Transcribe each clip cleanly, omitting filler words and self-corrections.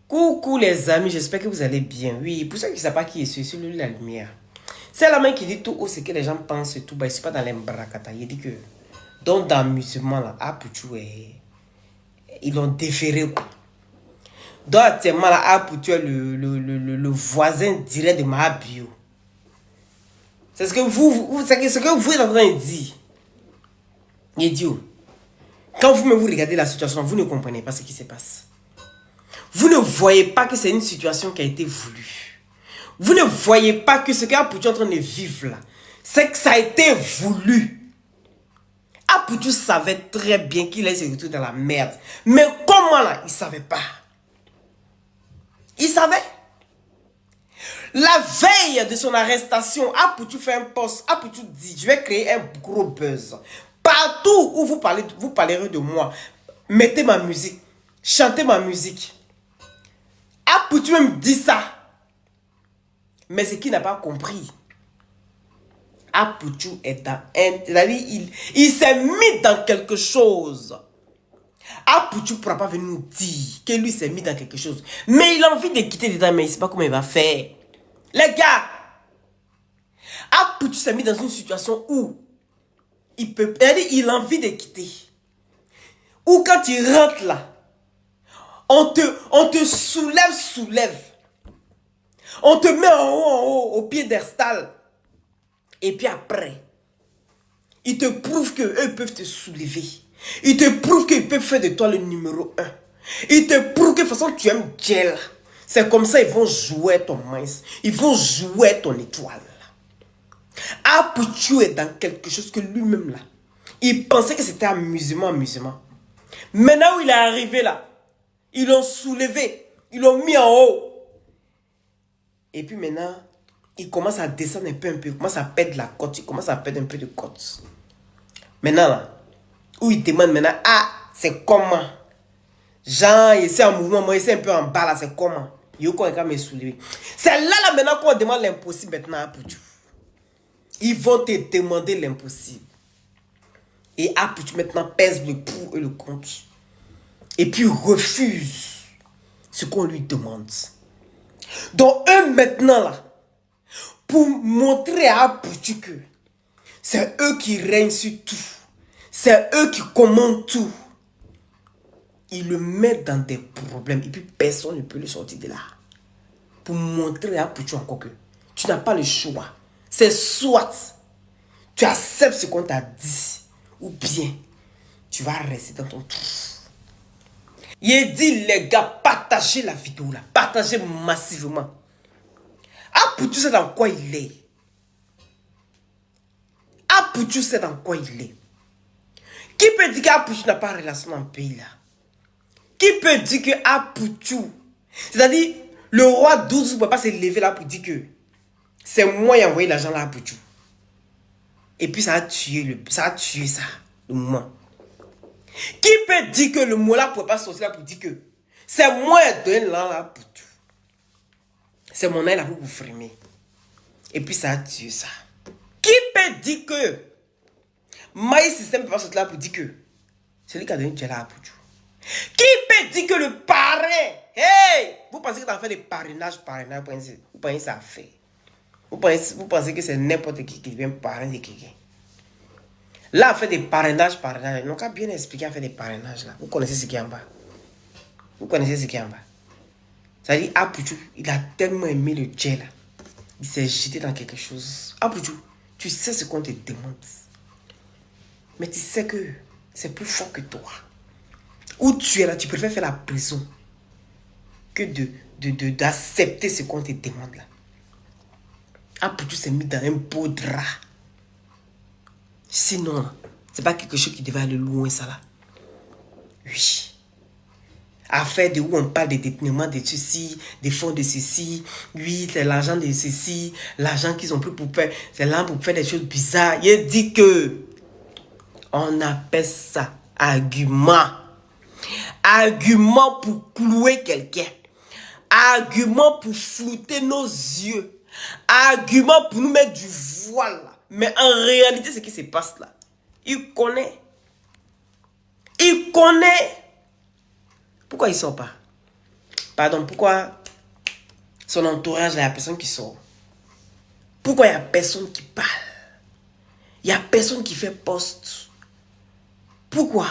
Coucou les amis, j'espère que vous allez bien. Oui, pour ceux qui ne savent pas qui est celui de la lumière. C'est la main qui dit tout haut ce que les gens pensent et tout. Bah, c'est pas dans l'embrakata. Il dit que dans d'amusement là, ils l'ont déféré. Donc actuellement là, Aputu est le voisin direct de ma bio. C'est ce que vous êtes en train de dire. Idiot. Quand vous regardez la situation, vous ne comprenez pas ce qui se passe. Vous ne voyez pas que c'est une situation qui a été voulue. Vous ne voyez pas que ce qu'Aputu est en train de vivre là, c'est que ça a été voulu. Aputu savait très bien qu'il allait se retrouver dans la merde. Mais comment là, il ne savait pas. Il savait. La veille de son arrestation, Aputu fait un post. Aputu dit, je vais créer un gros buzz. Partout où vous parlerez de moi, mettez ma musique, chantez ma musique. Aputu même dit ça. Mais ce qu'il n'a pas compris, Aputu est dans un... C'est-à-dire, il s'est mis dans quelque chose. Aputu ne pourra pas venir nous dire que lui s'est mis dans quelque chose. Mais il a envie de quitter dedans, mais il ne sait pas comment il va faire. Les gars, Aputu s'est mis dans une situation où il a envie de quitter. Ou quand il rentre là, on te soulève. On te met en haut, au piédestal. Et puis après, ils te prouvent qu'eux peuvent te soulever. Ils te prouvent qu'ils peuvent faire de toi le numéro 1. Ils te prouvent que de toute façon tu aimes Dieu. C'est comme ça ils vont jouer ton mince. Ils vont jouer ton étoile. Aputu est dans quelque chose que lui-même là, il pensait que c'était amusement. Maintenant où il est arrivé là, ils l'ont soulevé. Ils l'ont mis en haut. Et puis maintenant, il commence à descendre un peu. Il commence à perdre la côte. Il commence à perdre un peu de côte. Maintenant là, où il demande maintenant, ah, c'est comment? Jean, il est en mouvement, moi, il est un peu en bas là, c'est comment? Il va me soulever. C'est là maintenant qu'on demande l'impossible maintenant à Aputu. Ils vont te demander l'impossible. Et Aputu maintenant pèse le pour et le contre. Et puis refuse ce qu'on lui demande. Donc eux maintenant là, pour montrer à Aputu que c'est eux qui règnent sur tout. C'est eux qui commandent tout. Ils le mettent dans des problèmes et puis personne ne peut le sortir de là. Pour montrer à Aputu encore que tu n'as pas le choix. C'est soit tu acceptes ce qu'on t'a dit ou bien tu vas rester dans ton trou. Il dit les gars, partagez la vidéo là. Partagez massivement. Aputu sait dans quoi il est. Aputu sait dans quoi il est. Qui peut dire qu'Aputu n'a pas de relation dans le pays là? Qui peut dire que Aputu, c'est-à-dire le roi 12 ne peut pas se lever là pour dire que c'est moi qui ai envoyé l'argent là à Aputu. Et puis ça a tué ça, le moment. Qui peut dire que le mot là ne peut pas sortir là pour dire que c'est moi qui ai donné l'argent là à Aputu. C'est mon œil là pour vous frimer. Et puis ça a tué ça. Qui peut dire que Maïs Système ne peut pas sortir là pour dire que c'est lui qui a donné Dieu là à Aputu. Qui peut dire que le parrain, hey, vous pensez que tu as fait des parrainages, vous pensez que ça a fait. Vous pensez que c'est n'importe qui devient parrain de quelqu'un. Là, on fait des parrainages. Ils n'ont qu'à bien expliquer à faire des parrainages là. Vous connaissez ce qui est en bas. C'est-à-dire, Aputu, il a tellement aimé le Dieu là. Il s'est jeté dans quelque chose. Aputu, tu sais ce qu'on te demande. Mais tu sais que c'est plus fort que toi. Où tu es là, tu préfères faire la prison que d'accepter ce qu'on te demande là. Aputu s'est mis dans un beau drap. Sinon, c'est pas quelque chose qui devait aller loin ça là. Oui. Affaire de où on parle de détournement de ceci, des fonds de ceci. Oui, c'est l'argent de ceci. L'argent qu'ils ont pris pour faire. C'est là pour faire des choses bizarres. Il dit que on appelle ça argument. Argument pour clouer quelqu'un. Argument pour flouter nos yeux. Argument pour nous mettre du voile. Mais en réalité, ce qui se passe là, il connaît. Il connaît. Pourquoi il ne sort pas? Pardon, pourquoi son entourage, il y a personne qui sort? Pourquoi il n'y a personne qui parle? Il n'y a personne qui fait poste. Pourquoi?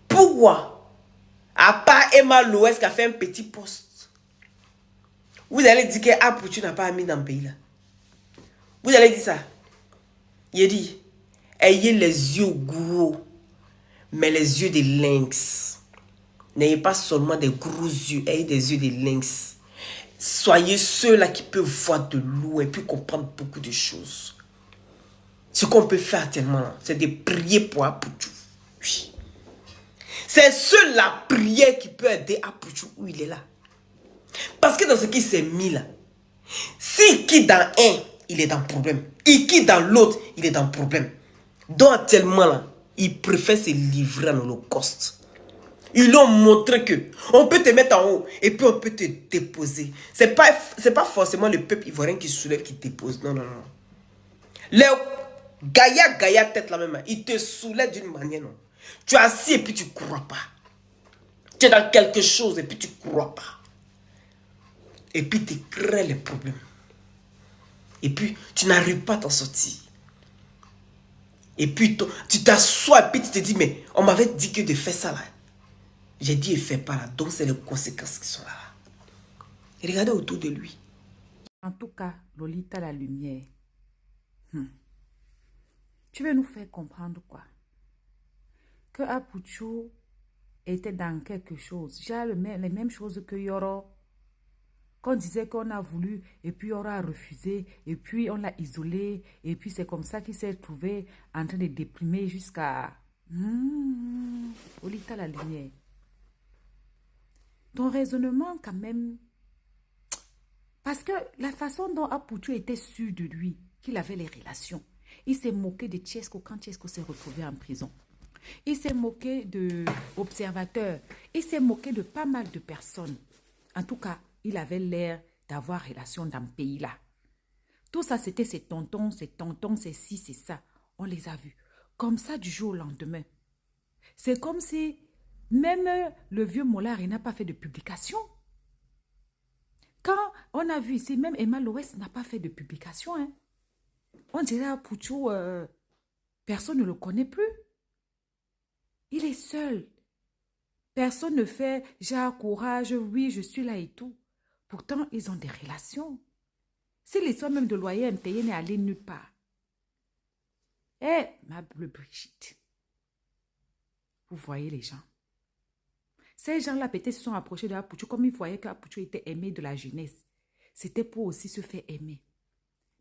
Pourquoi? À part Emma Loès qui a fait un petit poste. Vous allez dire que Apoutu n'a pas mis dans le pays là. Vous allez dire ça. Il a dit, ayez les yeux gros, mais les yeux de lynx. N'ayez pas seulement des gros yeux, ayez des yeux de lynx. Soyez ceux-là qui peuvent voir de loin et puis comprendre beaucoup de choses. Ce qu'on peut faire tellement, c'est de prier pour Apoutu. Oui. C'est seule la prière qui peut aider Apoutu où il est là. Parce que dans ce qui s'est mis là, s'il quitte dans un, il est dans le problème. Il quitte dans l'autre, il est dans le problème. Donc actuellement là, il préfère se livrer à l'Holocauste. Ils l'ont montré que on peut te mettre en haut et puis on peut te déposer. C'est pas forcément le peuple ivoirien qui soulève, qui dépose. Non, non, non. Les Gaïa tête la même, il te soulève d'une manière, non. Tu es assis et puis tu ne crois pas. Tu es dans quelque chose et puis tu ne crois pas. Et puis tu crées les problèmes. Et puis tu n'arrives pas à t'en sortir. Et puis tu t'assois et puis tu te dis, mais on m'avait dit que de faire ça là. J'ai dit, il ne fait pas là. Donc c'est les conséquences qui sont là. Et regardez autour de lui. En tout cas, Lolita la lumière. Tu veux nous faire comprendre quoi? Que Apoutu était dans quelque chose. J'ai les mêmes choses que Yoro. Qu'on disait qu'on a voulu, et puis Yoro a refusé, et puis on l'a isolé, et puis c'est comme ça qu'il s'est trouvé en train de déprimer jusqu'à... Lolita la lumière. Ton raisonnement quand même... Parce que la façon dont Apoutu était sûr de lui, qu'il avait les relations, il s'est moqué de Tchesco quand Tchesco s'est retrouvé en prison. Il s'est moqué de Observateur. Il s'est moqué de pas mal de personnes. En tout cas, il avait l'air d'avoir relation dans ce pays-là. Tout ça, c'était ses tontons, c'est ci, c'est ça. On les a vus. Comme ça, du jour au lendemain. C'est comme si même le vieux Mollard, il n'a pas fait de publication. Quand on a vu ici, même Emma Loès n'a pas fait de publication. Hein. On dirait à Pouchou, personne ne le connaît plus. Il est seul. Personne ne fait, j'ai courage, oui, je suis là et tout. Pourtant, ils ont des relations. Si l'histoire même de loyer impayé n'est allée nulle part. Eh, ma bleue Brigitte, vous voyez les gens. Ces gens-là peut-être se sont approchés de Apoutu comme ils voyaient qu'Apoutu était aimé de la jeunesse. C'était pour aussi se faire aimer.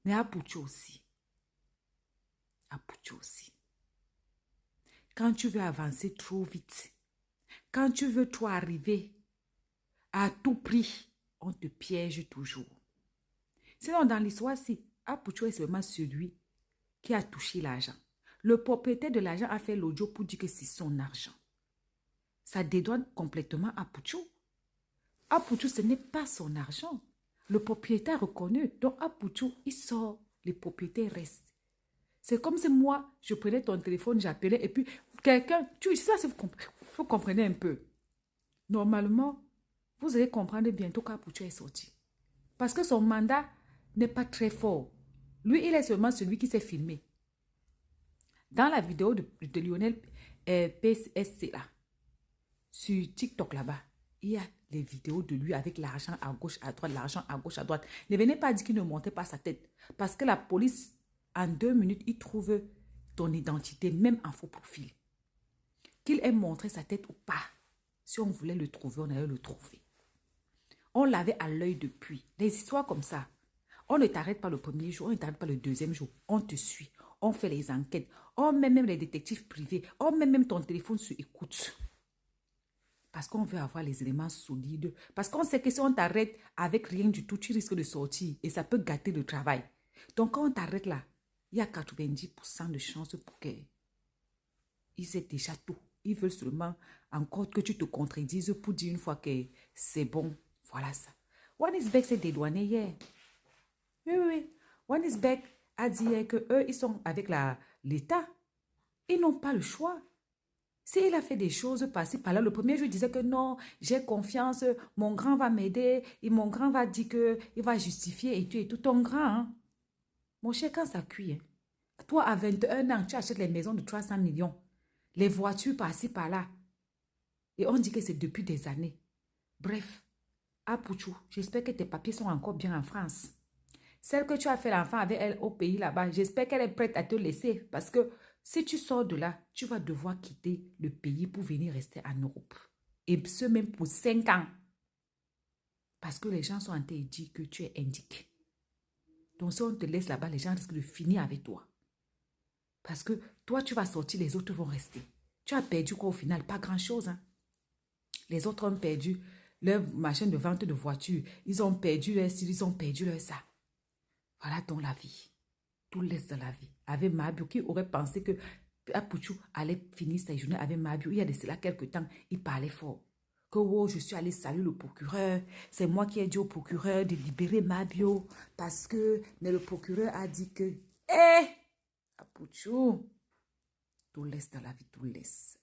Mais Apoutu aussi. Apoutu aussi. Quand tu veux avancer trop vite, quand tu veux trop arriver, à tout prix, on te piège toujours. Sinon, dans l'histoire, si Apoutu est seulement celui qui a touché l'argent. Le propriétaire de l'argent a fait l'audio pour dire que c'est son argent. Ça dédouane complètement Apoutu. Apoutu, ce n'est pas son argent. Le propriétaire est reconnu. Donc Apoutu, il sort, les propriétaires restent. C'est comme si moi, je prenais ton téléphone, j'appelais et puis quelqu'un, tu sais, ça, vous comprenez un peu. Normalement, vous allez comprendre bientôt qu'Apoutu est sorti. Parce que son mandat n'est pas très fort. Lui, il est seulement celui qui s'est filmé. Dans la vidéo de Lionel PSC là, sur TikTok là-bas, il y a les vidéos de lui avec l'argent à gauche, à droite, l'argent à gauche, à droite. Ne venez pas dire qu'il ne montait pas sa tête. Parce que la police, en 2 minutes, il trouve ton identité, même en faux profil. Qu'il ait montré sa tête ou pas. Si on voulait le trouver, on allait le trouver. On l'avait à l'œil depuis. Les histoires comme ça. On ne t'arrête pas le premier jour, on ne t'arrête pas le deuxième jour. On te suit. On fait les enquêtes. On met même les détectives privés. On met même ton téléphone sur écoute. Parce qu'on veut avoir les éléments solides. Parce qu'on sait que si on t'arrête avec rien du tout, tu risques de sortir. Et ça peut gâter le travail. Donc quand on t'arrête là, il y a 90% de chances pour qu'ils aient déjà tout. Ils veulent seulement encore que tu te contredises pour dire une fois que c'est bon. Voilà ça. Wanisbeck s'est dédouané hier. Oui. Wanisbeck a dit qu'eux, ils sont avec l'État. Ils n'ont pas le choix. S'il a fait des choses par-ci, par-là, le premier jour, il disait que non, j'ai confiance, mon grand va m'aider, et mon grand va dire qu'il va justifier et tout. Ton grand, hein? Mon cher, quand ça cuit, hein? Toi, à 21 ans, tu achètes les maisons de 300 millions, les voitures par-ci, par-là. Et on dit que c'est depuis des années. Bref, Apouchou, j'espère que tes papiers sont encore bien en France. Celle que tu as fait l'enfant avec elle au pays là-bas, j'espère qu'elle est prête à te laisser. Parce que si tu sors de là, tu vas devoir quitter le pays pour venir rester en Europe. Et ce même pour 5 ans. Parce que les gens sont en train de dire que tu es indique. Donc si on te laisse là-bas, les gens risquent de finir avec toi. Parce que toi, tu vas sortir, les autres vont rester. Tu as perdu quoi au final? Pas grand-chose. Hein? Les autres ont perdu leur machine de vente de voiture. Ils ont perdu leur style, ils ont perdu leur ça. Voilà donc la vie. Tout laisse dans la vie. Avec Mabio, qui aurait pensé que Apouchou allait finir sa journée avec Mabio. Il y a de cela quelques temps, il parlait fort. Que oh, je suis allé saluer le procureur. C'est moi qui ai dit au procureur de libérer Mabio. Parce que, mais le procureur a dit que, Apouchou, tout laisse dans la vie, tout laisse.